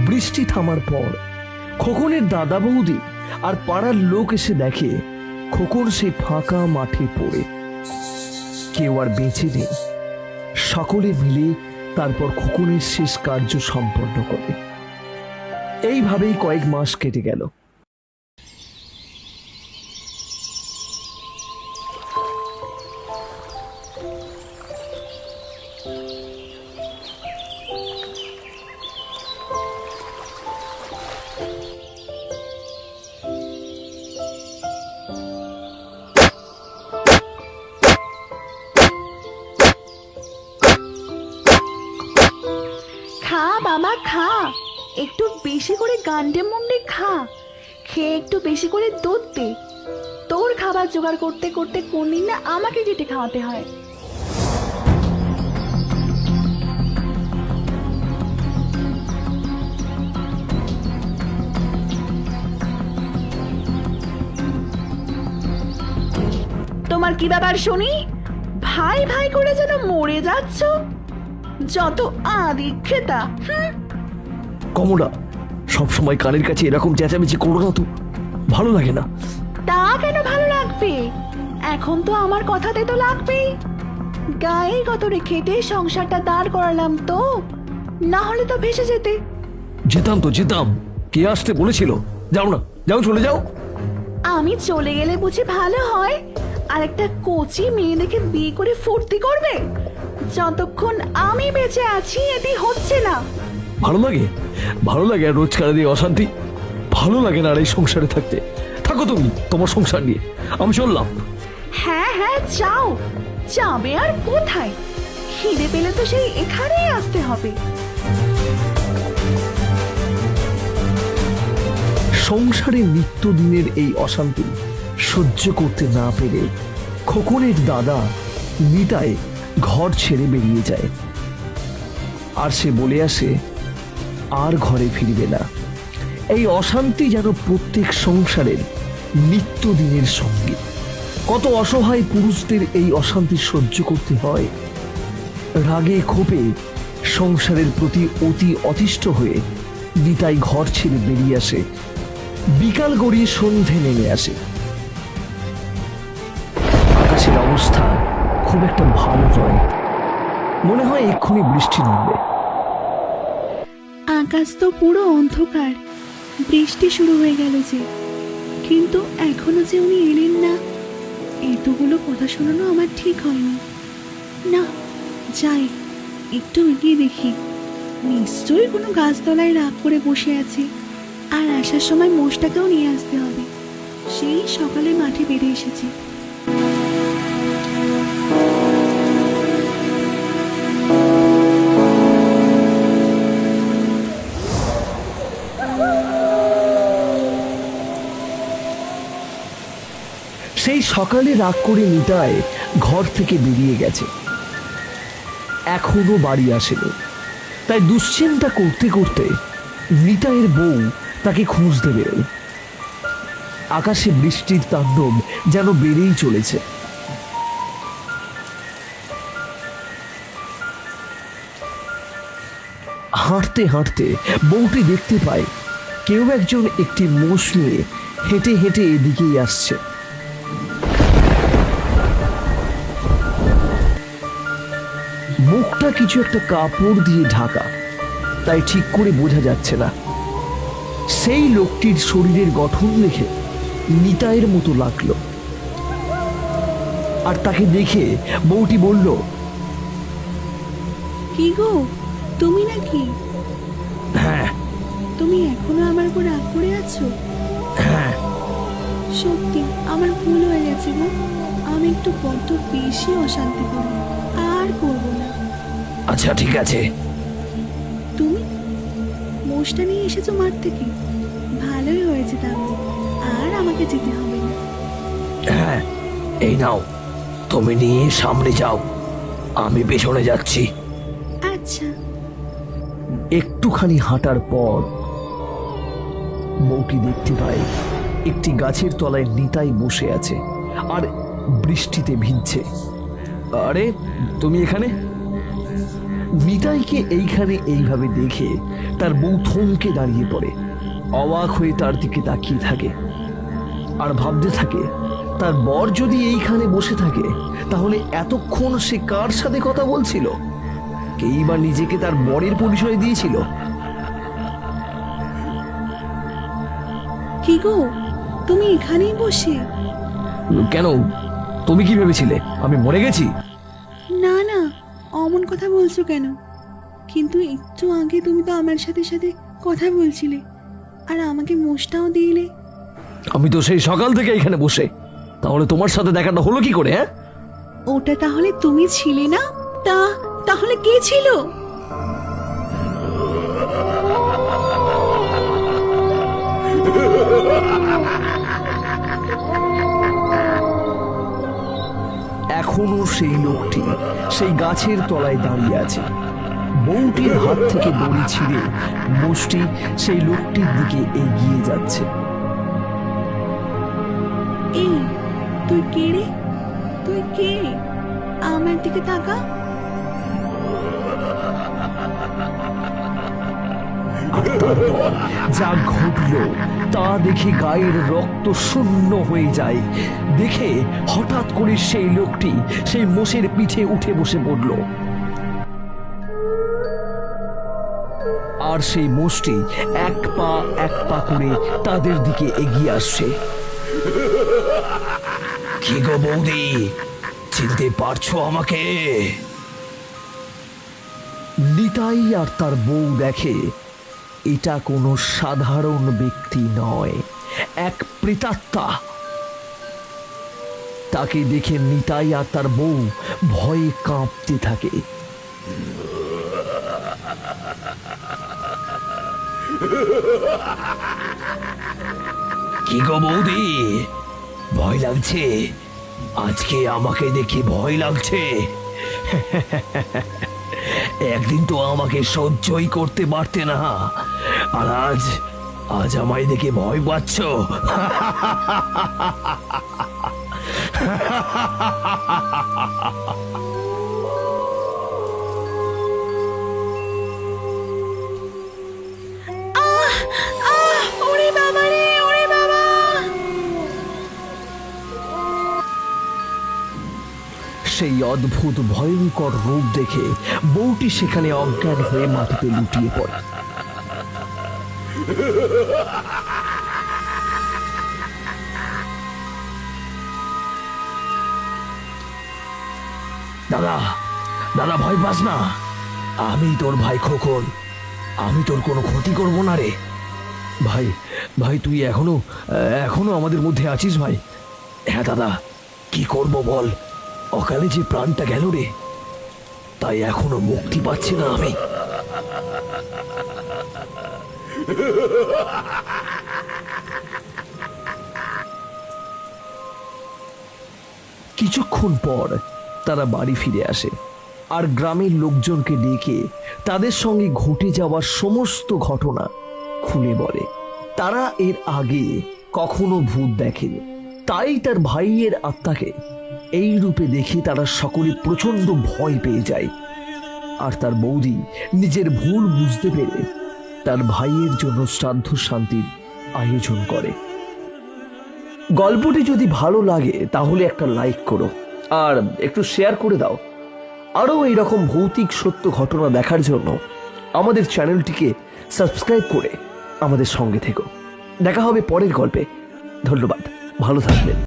বৃষ্টি থামার পর খোকনের দাদা বৌদি আর পাড়ার লোক এসে দেখে খোকন সেই ফাঁকা মাঠে পড়ে। কেউ আর বেঁচে নেই। সকলে মিলে তারপর খোকনের শেষ কার্য সম্পন্ন করে। এইভাবেই কয়েক মাস কেটে গেল। খা বাবা খা, একটু বেশি করে গান্ডে মুন্ডে খা, খেয়ে একটু বেশি করে দুধ দে। তোর খাবার জোগাড় করতে করতে কোনদিন না আমাকে যেটে খাওয়াতে হয়। তোমার কি ব্যাপার শুনি? ভাই ভাই করে যেন মরে যাচ্ছ, যত আদিক্ষেতা। কমলা, সবসময় কানের কাছে এরকম চেঁচামেচি করো না তো, ভালো লাগে না। তা কেন ভালো লাগবে? এখন তো আমার কথাতে তো লাগবেই। গায়ের গতরে খেটে সংসারটা দাঁড় করালাম তো, না হলে তো ভেসে যেতে। যেতাম তো যেতাম, কে আসতে বলেছিল? যাও না, যাও, চলে যাও। আমি চলে গেলে বুঝি ভালো হয়? আর একটা কোচি মেয়ে দেখে বিয়ে করে ফুর্তি করবে? যতক্ষণ আমি বেঁচে আছি এটি হচ্ছে না। ভালো লাগে? ভালো লাগে আর রোজকার দিয়ে অশান্তি? ভালো লাগে না আর এই সংসারে থাকতে। থাকো তুমি তোমার সংসার নিয়ে, আমি চললাম। হ্যাঁ হ্যাঁ যাও, যাবে আর কোথায়? খিদে পেলে তো সেই এখানেই আসতে হবে। সংসারের নিত্যদিনের এই অশান্তি সহ্য করতে না পেরে খোকনের দাদা নিতাই ঘর ছেড়ে বেরিয়ে যায়। আর সে বলে আসে আর ঘরে ফিরবে না। এই অশান্তি যেন প্রত্যেক সংসারের নিত্যদিনের সঙ্গী। কত অসহায় পুরুষদের এই অশান্তি সহ্য করতে হয়। রাগে ক্ষোভে সংসারের প্রতি অতি অতিষ্ঠ হয়ে নিতাই ঘর ছেড়ে বেরিয়ে আসে। বিকাল গড়িয়ে সন্ধে নেমে আসে। আকাশের অবস্থা খুব একটা ভালো নয়, মনে হয় এক্ষুনি বৃষ্টি নামবে। আকাশ তো পুরো অন্ধকার, বৃষ্টি শুরু হয়ে গেল যে, কিন্তু এখনো যে উনি এলেন না, এতগুলো কথা শোনানো আমার ঠিক হয়নি। না, যাই একটু এগিয়ে দেখি, নিশ্চয়ই কোনো গাছতলায় রাগ করে বসে আছে। আর আসার সময় মোষটাকেও নিয়ে আসতে হবে, সেই সকালে মাঠে বেড়ে এসেছে। সেই সকালে রাগ করে নিতাই ঘর থেকে বেরিয়ে গেছে, এখনো বাড়ি আসেনি। তাই দুশ্চিন্তা করতে করতে নিতাইয়ের বউ তাকে খুঁজতে বেরোয়। আকাশে বৃষ্টির তাণ্ডব যেন বেড়েই চলেছে। হাঁটতে হাঁটতে বউটি দেখতে পায় কেউ একজন একটি মোষ নিয়ে হেঁটে হেঁটে এদিকেই আসছে। মুখটা কিছু একটা কাপড় দিয়ে ঢাকা, তাই ঠিক করে বোঝা যাচ্ছে না। সেই লোকটির শরীরের গঠন দেখে নিতাইয়ের মতো লাগলো। আর তাকে দেখে বউটি বলল, কি গো, তুমি নাকি? হ্যাঁ। তুমি এখনো আমার উপর রাগ করে আছো? হ্যাঁ। সত্যি আমার ভুল হয়ে গেছে গো, আমি একটু বড্ড বেশি অশান্তি করি, আর করবো না। আচ্ছা ঠিক আছে। তুমি মোষটা নিয়ে এসেছো মাঠ থেকে, ভালোই হয়েছে তাহলে, আর আমাকে যেতে হবে না। হ্যাঁ, এই নাও, তুমি নিয়ে সামনে যাও, আমি পেছনে যাচ্ছি। আচ্ছা। একটুখানি হাঁটার পর বউটি দেখতে পায় একটি গাছের তলায় নিতাই বসে আছে আর বৃষ্টিতে ভিজছে। আরে তুমি এখানে? নিতাইকে এইখানে এইভাবে দেখে তার বউ থমকে দাঁড়িয়ে পড়ে, অবাক হয়ে তার দিকে তাকিয়ে থাকে আর ভাবতে থাকে তার বর যদি এইখানে বসে থাকে তাহলে এতক্ষণ সে কার সাথে কথা বলছিল, কেই বা নিজেকে তার বরের পরিচয় দিয়েছিল। কি গো, তুমি এখানেই বসে? কেন, তুমি কি ভেবেছিলে আমি মরে গেছি? না না, অমন কথা বলছো কেন? কিন্তু একটু আগে তুমি তো আমার সাথে সাথে কথা বলছিলে আর আমাকে মোষটাও দিলে। আমি তো সেই সকাল থেকে এখানে বসে, তাহলে তোমার সাথে দেখাটা হলো কি করে? হ্যাঁ, ওটা তাহলে তুমি ছিলে না? তাহলে কে ছিল? এখনো সেই লোকটি সেই গাছের তলায় দাঁড়িয়ে আছে। বউটির হাত থেকে দড়ি ছিঁড়ে মোষটি সেই লোকটির দিকে এগিয়ে যাচ্ছে। এই, তুই কে রে? তুই কে? আমার দিকে তাকা। আর তারপর যা ঘটল তা দেখে গায়ের রক্ত শূন্য হয়ে যায়। দেখে হঠাৎ করে সেই লোকটি সেই মোষের পিঠে উঠে বসে পড়ল আর সেই মোষটি এক পা করে তাদের দিকে এগিয়ে আসছে। কি গো বৌদি, চিনতে পারছো আমাকে? নিতাই আর তার বউ দেখে এটা কোনো সাধারণ ব্যক্তি নয়, এক প্রেতাত্মা। তাকে দেখে নিতাই আর তার বউ ভয়ে কাঁপতে থাকে। কি গো বৌদি, ভয় লাগছে? আজকে আমাকে দেখে ভয় লাগছে? একদিন তো আমাকে সহ্যই করতে পারতে না, আর আজ আমায় দেখে ভয় পাচ্ছ? ওরে বাবা রে, ওরে বাবা! সেই অদ্ভুত ভয়ঙ্কর রূপ দেখে বউটি সেখানে অজ্ঞান হয়ে মাটিতে লুটিয়ে পড়ে। দাদা, দাদা, ভয় পাস না, আমি তোর ভাই খোকন, আমি তোর কোনো ক্ষতি করব না রে। ভাই, ভাই, তুই এখনো আমাদের মধ্যে আছিস ভাই? হ্যাঁ দাদা, কি করব বল, অকালে যে প্রাণটা গেল রে, তাই এখনো মুক্তি পাচ্ছি না আমি। কিছুক্ষণ পর তারা বাড়ি ফিরে আসে আর গ্রামের লোকজনকে ডেকে তাদের সঙ্গে ঘটে যাওয়া সমস্ত ঘটনা খুলে বলে। তারা এর আগে কখনো ভূত দেখেনি, তাই তার ভাইয়ের আত্মাকে এই রূপে দেখে তারা সকলে প্রচন্ড ভয় পেয়ে যায়। আর তার বৌদি নিজের ভুল বুঝতে পেরে তার ভাইয়ের জন্য শ্রাদ্ধ শান্তির আয়োজন করে। গল্পটি যদি ভালো লাগে তাহলে একটা লাইক করো আর একটু শেয়ার করে দাও। আরও এইরকম ভৌতিক সত্য ঘটনা দেখার জন্য আমাদের চ্যানেলটিকে সাবস্ক্রাইব করে আমাদের সঙ্গে থেকো। দেখা হবে পরের গল্পে। ধন্যবাদ, ভালো থাকবেন।